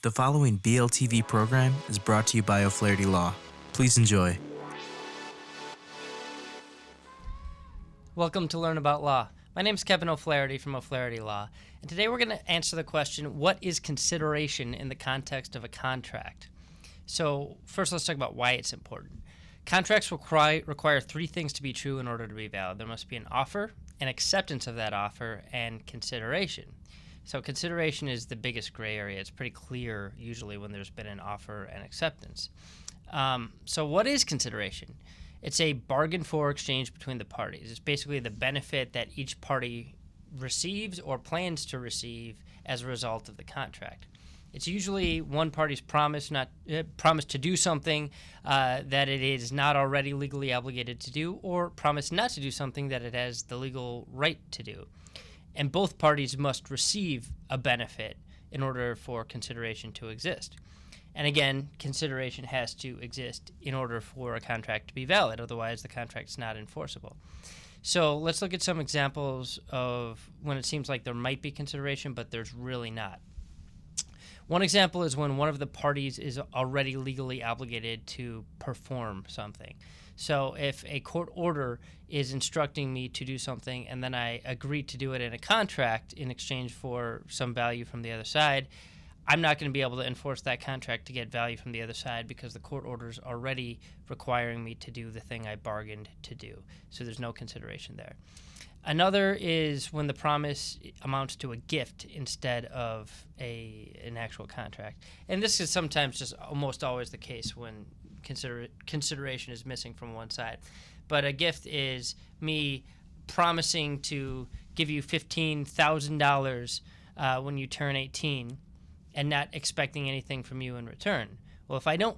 The following BLTV program is brought to you by O'Flaherty Law. Please enjoy. Welcome to Learn About Law. My name is Kevin O'Flaherty from O'Flaherty Law, and today we're going to answer the question, what is consideration in the context of a contract? So first let's talk about why it's important. Contracts require three things to be true in order to be valid. There must be an offer, an acceptance of that offer, and consideration. So consideration is the biggest gray area. It's pretty clear usually when there's been an offer and acceptance. So what is consideration? It's a bargain for exchange between the parties. It's basically the benefit that each party receives or plans to receive as a result of the contract. It's usually one party's promise to do something that it is not already legally obligated to do, or promise not to do something that it has the legal right to do. And both parties must receive a benefit in order for consideration to exist. And again, consideration has to exist in order for a contract to be valid. Otherwise, the contract's not enforceable. So let's look at some examples of when it seems like there might be consideration, but there's really not. One example is when one of the parties is already legally obligated to perform something. So if a court order is instructing me to do something and then I agree to do it in a contract in exchange for some value from the other side, I'm not going to be able to enforce that contract to get value from the other side because the court order is already requiring me to do the thing I bargained to do. So there's no consideration there. Another is when the promise amounts to a gift instead of an actual contract. And this is sometimes just almost always the case when consideration is missing from one side. But a gift is me promising to give you $15,000 when you turn 18 and not expecting anything from you in return. Well, if I don't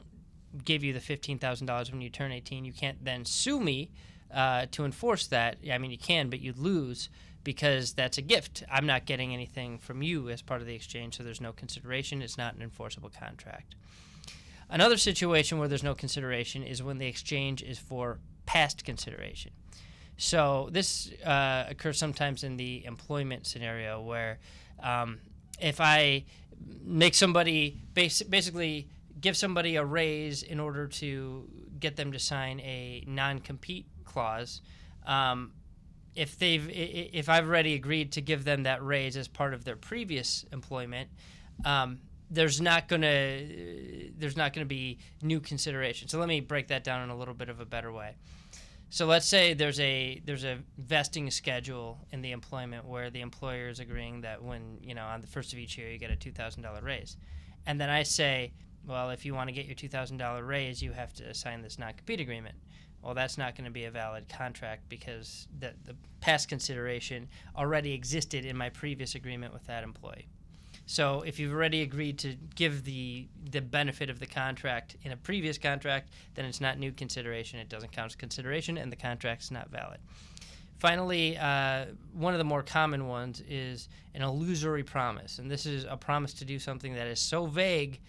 give you the $15,000 when you turn 18, you can't then sue me to enforce that. I mean, you can, but you'd lose because that's a gift. I'm not getting anything from you as part of the exchange, so there's no consideration. It's not an enforceable contract. Another situation where there's no consideration is when the exchange is for past consideration. So this occurs sometimes in the employment scenario where if I make somebody basically give somebody a raise in order to get them to sign a non-compete clause, if I've already agreed to give them that raise as part of their previous employment, there's not going to be new consideration. So let me break that down in a little bit of a better way. So let's say there's a vesting schedule in the employment where the employer is agreeing that when, on the first of each year you get a $2,000 raise. And then I say, well, if you want to get your $2,000 raise, you have to sign this non-compete agreement. Well, that's not going to be a valid contract because the past consideration already existed in my previous agreement with that employee. So if you've already agreed to give the benefit of the contract in a previous contract, then it's not new consideration. It doesn't count as consideration, and the contract's not valid. Finally, one of the more common ones is an illusory promise. And this is a promise to do something that is so vague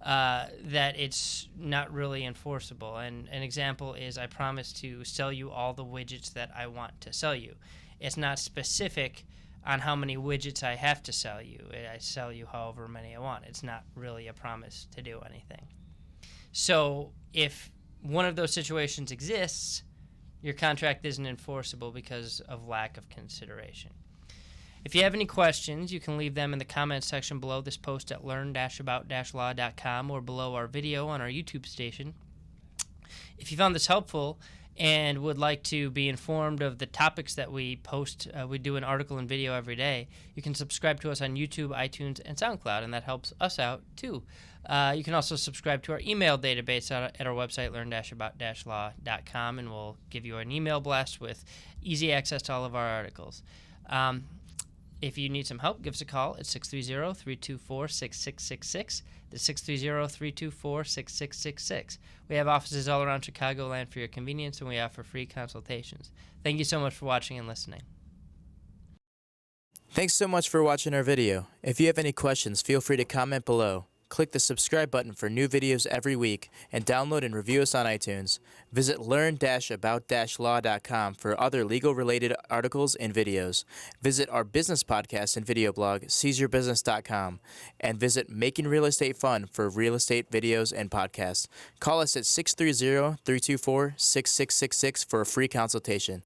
that it's not really enforceable. And an example is I promise to sell you all the widgets that I want to sell you. It's not specific on how many widgets I have to sell you. I sell you however many I want. It's not really a promise to do anything. So if one of those situations exists, your contract isn't enforceable because of lack of consideration. If you have any questions, you can leave them in the comments section below this post at learn-about-law.com or below our video on our YouTube station. If you found this helpful and would like to be informed of the topics that we post, we do an article and video every day, you can subscribe to us on YouTube, iTunes, and SoundCloud, and that helps us out too. You can also subscribe to our email database at our website, learn-about-law.com, and we'll give you an email blast with easy access to all of our articles. If you need some help, give us a call at 630-324-6666. That's 630-324-6666. We have offices all around Chicagoland for your convenience, and we offer free consultations. Thank you so much for watching and listening. Thanks so much for watching our video. If you have any questions, feel free to comment below. Click the subscribe button for new videos every week and download and review us on iTunes. Visit learn-about-law.com for other legal-related articles and videos. Visit our business podcast and video blog, seizeyourbusiness.com, and visit Making Real Estate Fun for real estate videos and podcasts. Call us at 630-324-6666 for a free consultation.